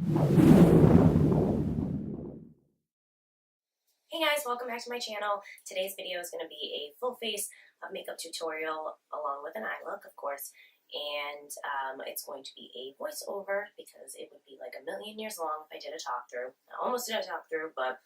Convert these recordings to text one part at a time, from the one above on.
Hey guys, welcome back to my channel. Today's video is going to be a full face makeup tutorial along with an eye look, of course, and it's going to be a voiceover because it would be like a million years long if I did a talk through. I almost did a talk through, but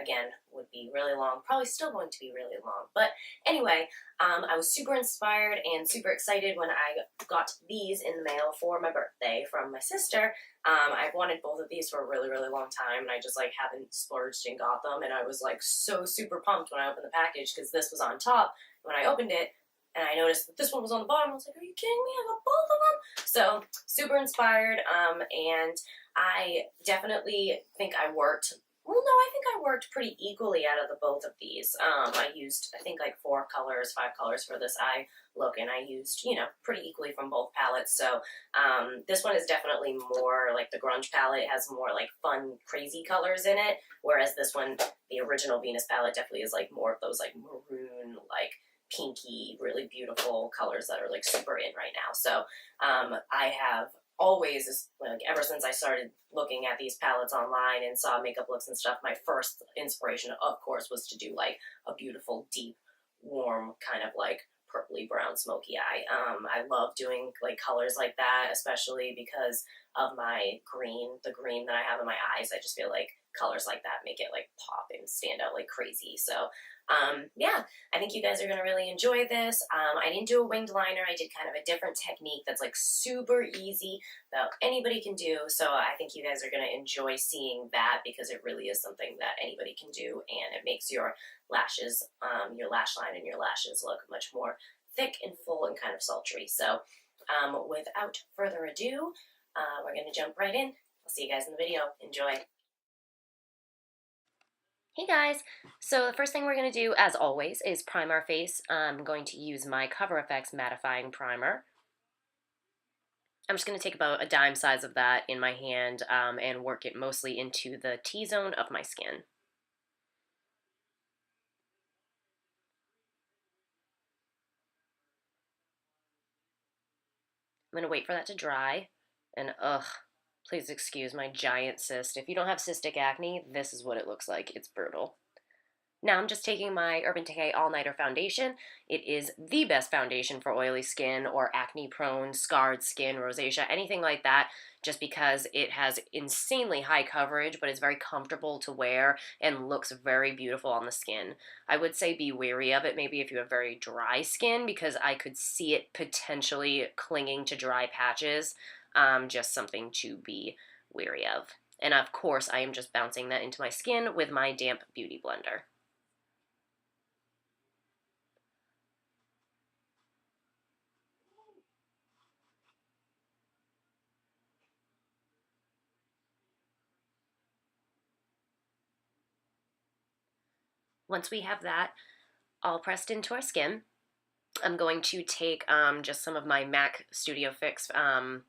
again, would be really long, probably still going to be really long. But anyway, I was super inspired and super excited when I got these in the mail for my birthday from my sister. I've wanted both of these for a really, really long time, and I just like haven't splurged and got them, and I was like so super pumped when I opened the package because this was on top. When I opened it, and I noticed that this one was on the bottom, I was like, are you kidding me? I got both of them! So, super inspired, and I definitely think I worked. Well, no, I think I worked pretty equally out of the both of these. I used, I think, like 5 colors for this eye look, and I used, you know, pretty equally from both palettes. So this one is definitely more like the grunge palette, has more like fun, crazy colors in it, whereas this one, the original Venus palette, definitely is like more of those like maroon, like pinky, really beautiful colors that are like super in right now. So I have always, like ever since I started looking at these palettes online and saw makeup looks and stuff, my first inspiration, of course, was to do like a beautiful, deep, warm, kind of like purpley brown smoky eye. I love doing like colors like that, especially because of my green, the green that I have in my eyes. I just feel like colors like that make it like pop and stand out like crazy. So yeah, I think you guys are going to really enjoy this. I didn't do a winged liner. I did kind of a different technique that's like super easy that anybody can do. So I think you guys are going to enjoy seeing that because it really is something that anybody can do, and it makes your lashes, your lash line and your lashes look much more thick and full and kind of sultry. So without further ado, we're going to jump right in. I'll see you guys in the video. Enjoy. Hey guys! So the first thing we're going to do, as always, is prime our face. I'm going to use my Cover FX Mattifying Primer. I'm just going to take about a dime size of that in my hand and work it mostly into the T-zone of my skin. I'm going to wait for that to dry, and please excuse my giant cyst. If you don't have cystic acne, this is what it looks like. It's brutal. Now I'm just taking my Urban Decay All Nighter Foundation. It is the best foundation for oily skin or acne-prone, scarred skin, rosacea, anything like that, just because it has insanely high coverage, but it's very comfortable to wear and looks very beautiful on the skin. I would say be wary of it maybe if you have very dry skin, because I could see it potentially clinging to dry patches. Just something to be wary of. And of course, I am just bouncing that into my skin with my damp beauty blender. Once we have that all pressed into our skin, I'm going to take just some of my MAC Studio Fix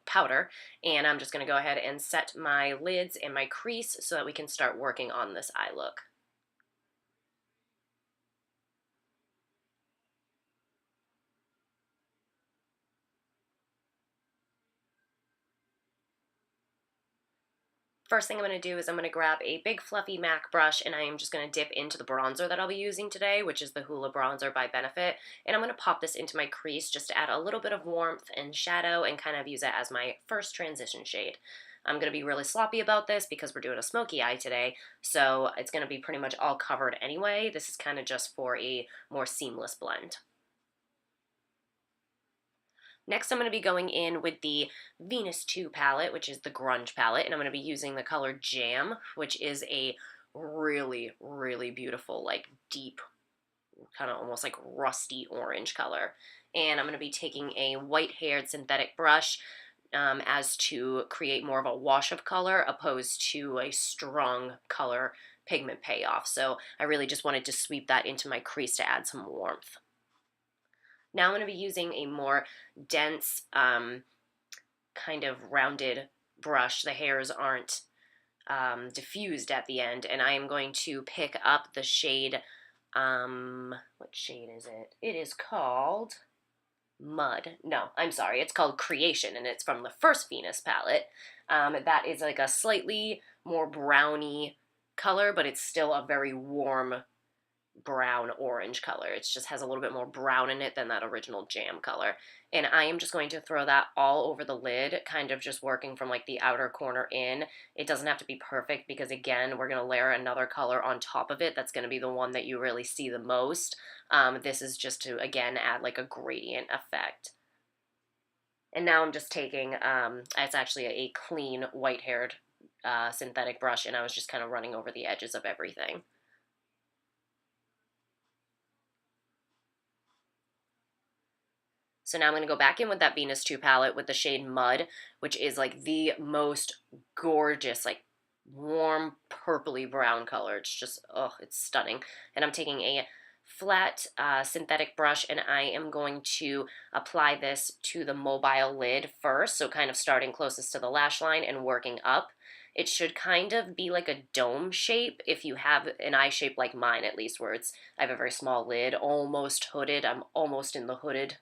powder, and I'm just going to go ahead and set my lids and my crease so that we can start working on this eye look. First thing I'm going to do is I'm going to grab a big fluffy MAC brush, and I am just going to dip into the bronzer that I'll be using today, which is the Hoola bronzer by Benefit, and I'm going to pop this into my crease just to add a little bit of warmth and shadow and kind of use it as my first transition shade. I'm going to be really sloppy about this because we're doing a smoky eye today, so it's going to be pretty much all covered anyway. This is kind of just for a more seamless blend. Next, I'm going to be going in with the Venus 2 palette, which is the grunge palette, and I'm going to be using the color Jam, which is a really, really beautiful, like deep, kind of almost like rusty orange color. And I'm going to be taking a white-haired synthetic brush as to create more of a wash of color opposed to a strong color pigment payoff. So I really just wanted to sweep that into my crease to add some warmth. Now I'm going to be using a more dense, kind of rounded brush. The hairs aren't diffused at the end, and I am going to pick up the shade, what shade is it? It is called Mud. No, I'm sorry. It's called Creation, and it's from the first Venus palette. That is like a slightly more browny color, but it's still a very warm brown orange color. It just has a little bit more brown in it than that original jam color. And I am just going to throw that all over the lid, kind of just working from like the outer corner in. It doesn't have to be perfect because again, we're going to layer another color on top of it. That's going to be the one that you really see the most. This is just to, again, add like a gradient effect. And now I'm just taking, it's actually a clean white-haired synthetic brush, and I was just kind of running over the edges of everything. So now I'm going to go back in with that Venus 2 palette with the shade Mud, which is like the most gorgeous, like warm purpley brown color. It's just, oh, it's stunning. And I'm taking a flat synthetic brush and I am going to apply this to the mobile lid first. So kind of starting closest to the lash line and working up. It should kind of be like a dome shape if you have an eye shape like mine, at least, where I have a very small lid, almost hooded. I'm almost in the hooded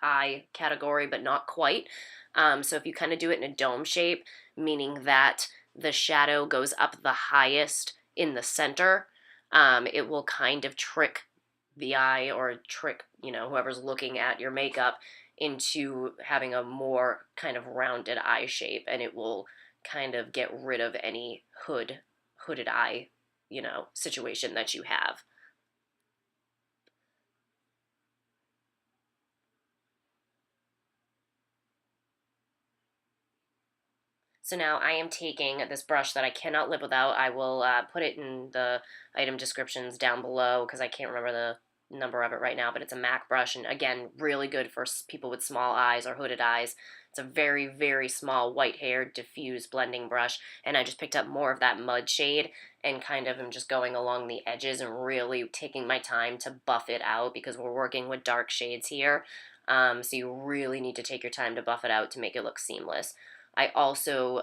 eye category, but not quite. So if you kind of do it in a dome shape, meaning that the shadow goes up the highest in the center, it will kind of trick the eye or trick, whoever's looking at your makeup into having a more kind of rounded eye shape, and it will kind of get rid of any hooded eye, situation that you have. So now I am taking this brush that I cannot live without. I will put it in the item descriptions down below because I can't remember the number of it right now, but it's a MAC brush, and again, really good for people with small eyes or hooded eyes. It's a very, very small white-haired diffuse blending brush, and I just picked up more of that mud shade and kind of am just going along the edges and really taking my time to buff it out because we're working with dark shades here. So you really need to take your time to buff it out to make it look seamless. I also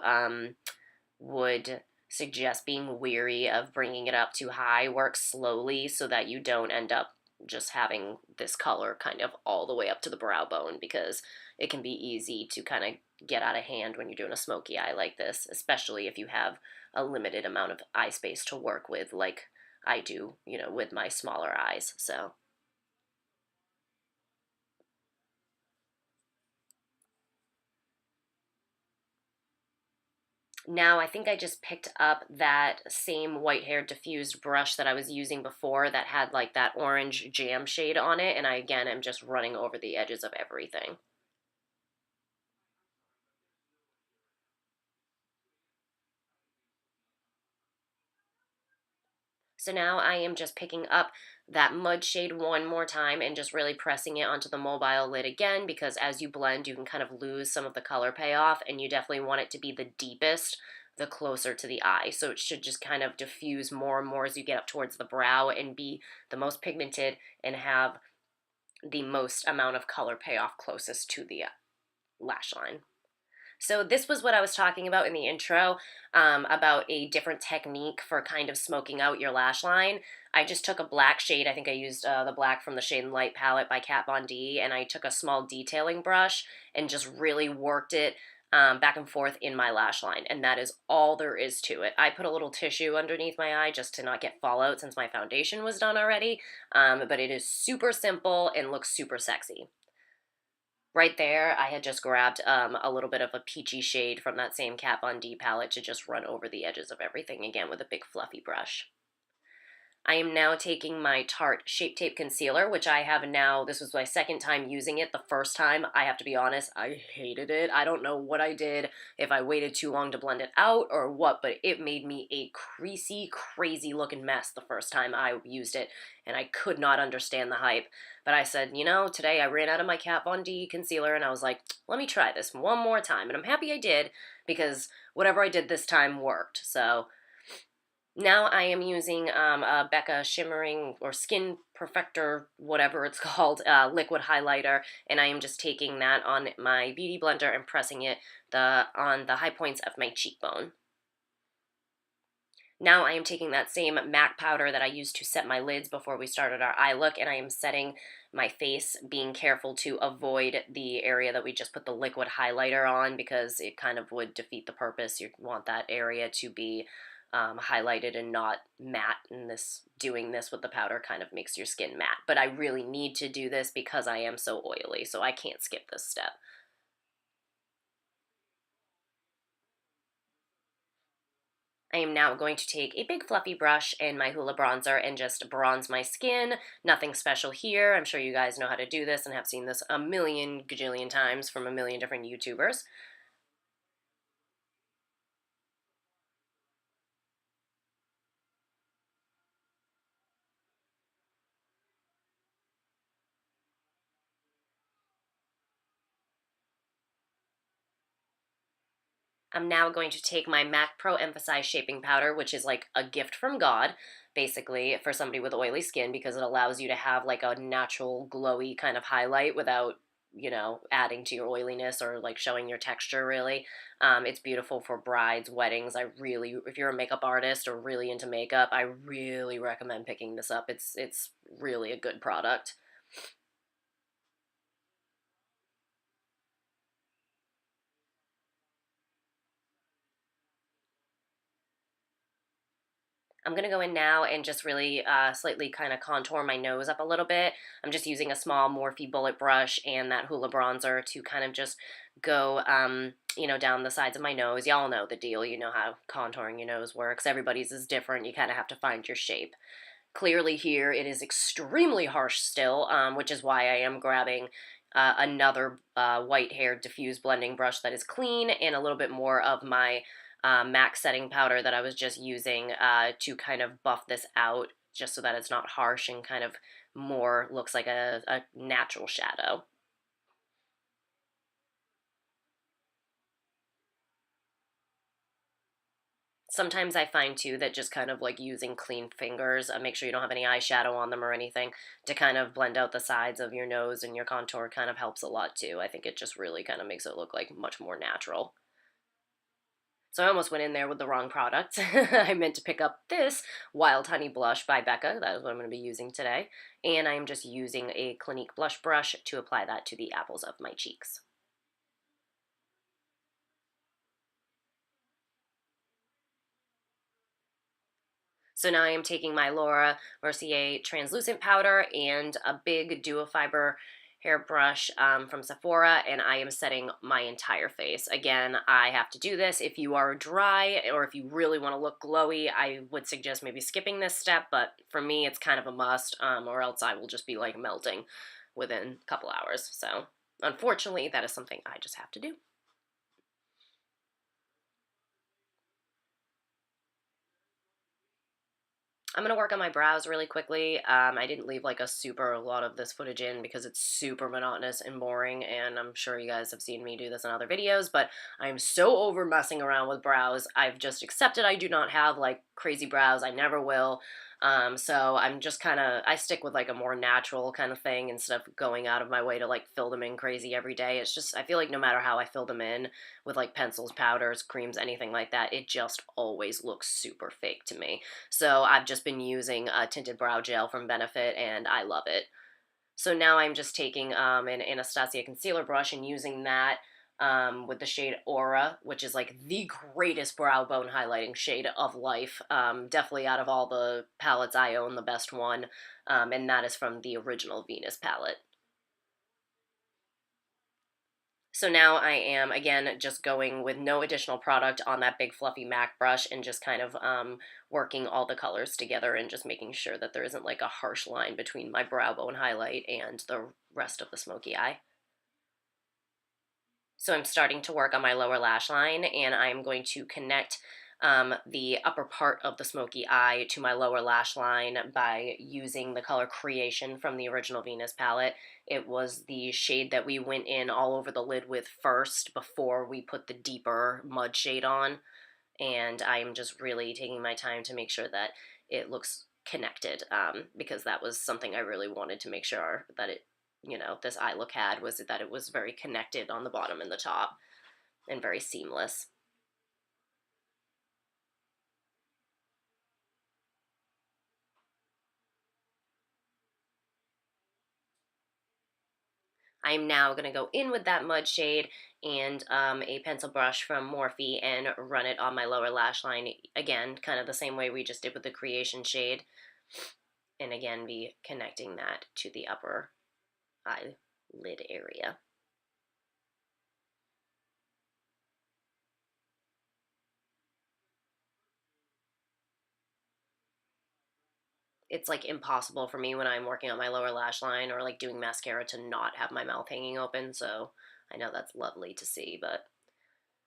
would suggest being weary of bringing it up too high. Work slowly so that you don't end up just having this color kind of all the way up to the brow bone because it can be easy to kind of get out of hand when you're doing a smoky eye like this, especially if you have a limited amount of eye space to work with like I do, with my smaller eyes. So now I think I just picked up that same white hair diffused brush that I was using before that had like that orange jam shade on it, and I again am just running over the edges of everything. So now I am just picking up that mud shade one more time and just really pressing it onto the mobile lid again because as you blend you can kind of lose some of the color payoff, and you definitely want it to be the deepest the closer to the eye. So it should just kind of diffuse more and more as you get up towards the brow and be the most pigmented and have the most amount of color payoff closest to the lash line. So this was what I was talking about in the intro, about a different technique for kind of smoking out your lash line. I just took a black shade. I think I used the black from the Shade and Light palette by Kat Von D, and I took a small detailing brush and just really worked it back and forth in my lash line, and that is all there is to it. I put a little tissue underneath my eye just to not get fallout since my foundation was done already, but it is super simple and looks super sexy. Right there, I had just grabbed a little bit of a peachy shade from that same Kat Von D palette to just run over the edges of everything again with a big fluffy brush. I am now taking my Tarte Shape Tape Concealer, which I have now, this was my second time using it. The first time, I have to be honest, I hated it. I don't know what I did, if I waited too long to blend it out or what, but it made me a creasy, crazy looking mess the first time I used it, and I could not understand the hype. But I said, today I ran out of my Kat Von D concealer, and I was like, let me try this one more time. And I'm happy I did, because whatever I did this time worked. So now I am using a Becca Shimmering or Skin Perfector, whatever it's called, liquid highlighter, and I am just taking that on my Beauty Blender and pressing it on the high points of my cheekbone. Now I am taking that same MAC powder that I used to set my lids before we started our eye look, and I am setting my face, being careful to avoid the area that we just put the liquid highlighter on because it kind of would defeat the purpose. You want that area to be highlighted and not matte, and doing this with the powder kind of makes your skin matte. But I really need to do this because I am so oily, so I can't skip this step. I am now going to take a big fluffy brush and my Hoola bronzer and just bronze my skin. Nothing special here. I'm sure you guys know how to do this and have seen this a million gajillion times from a million different YouTubers. I'm now going to take my MAC Pro Emphasize Shaping Powder, which is like a gift from God, basically, for somebody with oily skin because it allows you to have like a natural glowy kind of highlight without, adding to your oiliness or like showing your texture really. It's beautiful for brides, weddings. If you're a makeup artist or really into makeup, I really recommend picking this up. It's really a good product. I'm going to go in now and just really slightly kind of contour my nose up a little bit. I'm just using a small Morphe bullet brush and that Hoola bronzer to kind of just go, down the sides of my nose. Y'all know the deal. You know how contouring your nose works. Everybody's is different. You kind of have to find your shape. Clearly here it is extremely harsh still, which is why I am grabbing another white hair diffuse blending brush that is clean and a little bit more of my MAC setting powder that I was just using to kind of buff this out just so that it's not harsh and kind of more looks like a natural shadow. Sometimes I find too that just kind of like using clean fingers, make sure you don't have any eyeshadow on them or anything, to kind of blend out the sides of your nose and your contour kind of helps a lot too. I think it just really kind of makes it look like much more natural. So I almost went in there with the wrong product. I meant to pick up this Wild Honey blush by Becca. That is what I'm going to be using today. And I'm just using a Clinique blush brush to apply that to the apples of my cheeks. So now I am taking my Laura Mercier translucent powder and a big Duofiber hairbrush from Sephora, and I am setting my entire face. Again, I have to do this. If you are dry or if you really want to look glowy, I would suggest maybe skipping this step, but for me, it's kind of a must, or else I will just be like melting within a couple hours. So unfortunately, that is something I just have to do. I'm going to work on my brows really quickly. I didn't leave like a super lot of this footage in because it's super monotonous and boring, and I'm sure you guys have seen me do this in other videos, but I'm so over messing around with brows. I've just accepted I do not have like crazy brows. I never will. So I'm just kind of, I stick with like a more natural kind of thing instead of going out of my way to like fill them in crazy every day. It's just, I feel like no matter how I fill them in with like pencils, powders, creams, anything like that, it just always looks super fake to me. So I've just been using a tinted brow gel from Benefit and I love it. So now I'm just taking an Anastasia concealer brush and using that with the shade Aura, which is like the greatest brow bone highlighting shade of life. Definitely out of all the palettes I own, the best one. And that is from the original Venus palette. So now I am, again, just going with no additional product on that big fluffy MAC brush and just kind of working all the colors together and just making sure that there isn't like a harsh line between my brow bone highlight and the rest of the smoky eye. So I'm starting to work on my lower lash line, and I'm going to connect the upper part of the smoky eye to my lower lash line by using the color Creation from the original Venus palette. It was the shade that we went in all over the lid with first before we put the deeper mud shade on, and I'm just really taking my time to make sure that it looks connected because that was something I really wanted to make sure that this eye look had, was that it was very connected on the bottom and the top and very seamless. I'm now going to go in with that mud shade and a pencil brush from Morphe and run it on my lower lash line. Again, kind of the same way we just did with the creation shade. And again, be connecting that to the upper eyelid area. It's like impossible for me when I'm working on my lower lash line or like doing mascara to not have my mouth hanging open. So I know that's lovely to see, but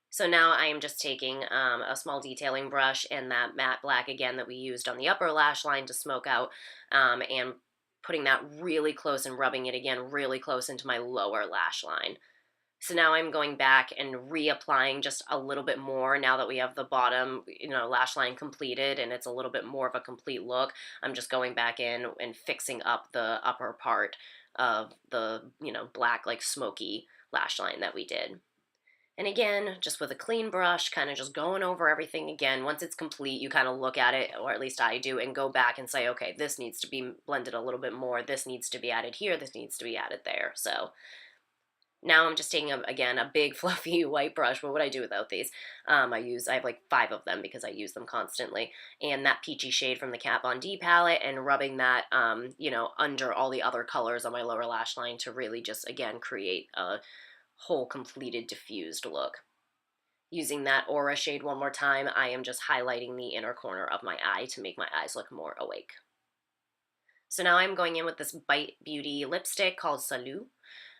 so now I am just taking a small detailing brush and that matte black again that we used on the upper lash line to smoke out, and putting that really close and rubbing it again really close into my lower lash line. So now I'm going back and reapplying just a little bit more now that we have the bottom, lash line completed and it's a little bit more of a complete look. I'm just going back in and fixing up the upper part of the, black like smoky lash line that we did. And again, just with a clean brush, kind of just going over everything again. Once it's complete, you kind of look at it, or at least I do, and go back and say, okay, this needs to be blended a little bit more. This needs to be added here. This needs to be added there. So now I'm just taking, again, a big fluffy white brush. What would I do without these? I have like 5 of them because I use them constantly. And that peachy shade from the Kat Von D palette and rubbing that, under all the other colors on my lower lash line to really just, again, create a whole completed diffused look. Using that aura shade one more time, I am just highlighting the inner corner of my eye to make my eyes look more awake. So now I'm going in with this Bite Beauty lipstick called Salut.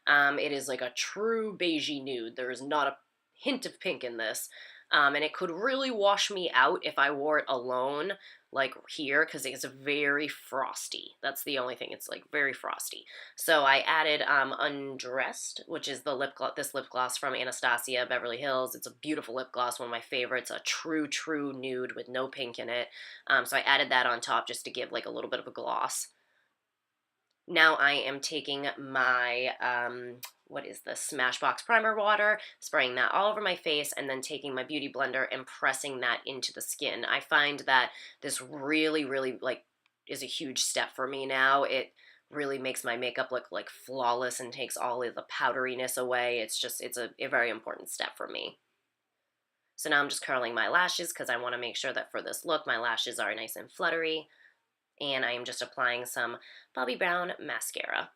It is like a true beigey nude. There is not a hint of pink in this. And it could really wash me out if I wore it alone, like here, because it's very frosty. That's the only thing. It's like very frosty. So I added Undressed, which is the this lip gloss from Anastasia Beverly Hills. It's a beautiful lip gloss, one of my favorites, a true nude with no pink in it. So I added that on top just to give like a little bit of a gloss. Now I am taking my, what is this, Smashbox Primer Water, spraying that all over my face, and then taking my Beauty Blender and pressing that into the skin. I find that this really, really, is a huge step for me now. It really makes my makeup look, flawless and takes all of the powderiness away. It's a very important step for me. So now I'm just curling my lashes because I want to make sure that for this look, my lashes are nice and fluttery. And I am just applying some Bobbi Brown mascara.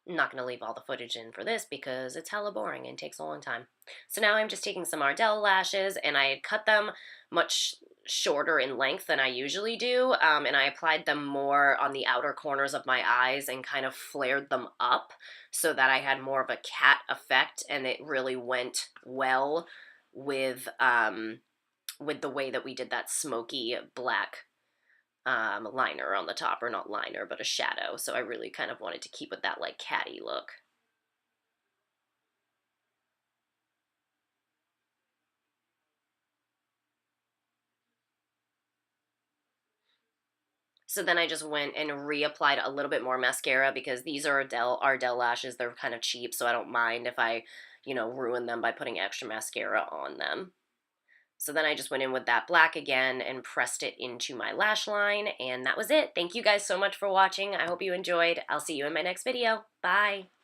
I'm not going to leave all the footage in for this because it's hella boring and takes a long time. So now I'm just taking some Ardell lashes, and I had cut them much shorter in length than I usually do, and I applied them more on the outer corners of my eyes and kind of flared them up so that I had more of a cat effect, and it really went well with the way that we did that smoky black liner on the top, or not liner, but a shadow. So I really kind of wanted to keep with that catty look. So then I just went and reapplied a little bit more mascara because these are Ardell lashes. They're kind of cheap, so I don't mind if I, ruin them by putting extra mascara on them. So then I just went in with that black again and pressed it into my lash line, and that was it. Thank you guys so much for watching. I hope you enjoyed. I'll see you in my next video. Bye!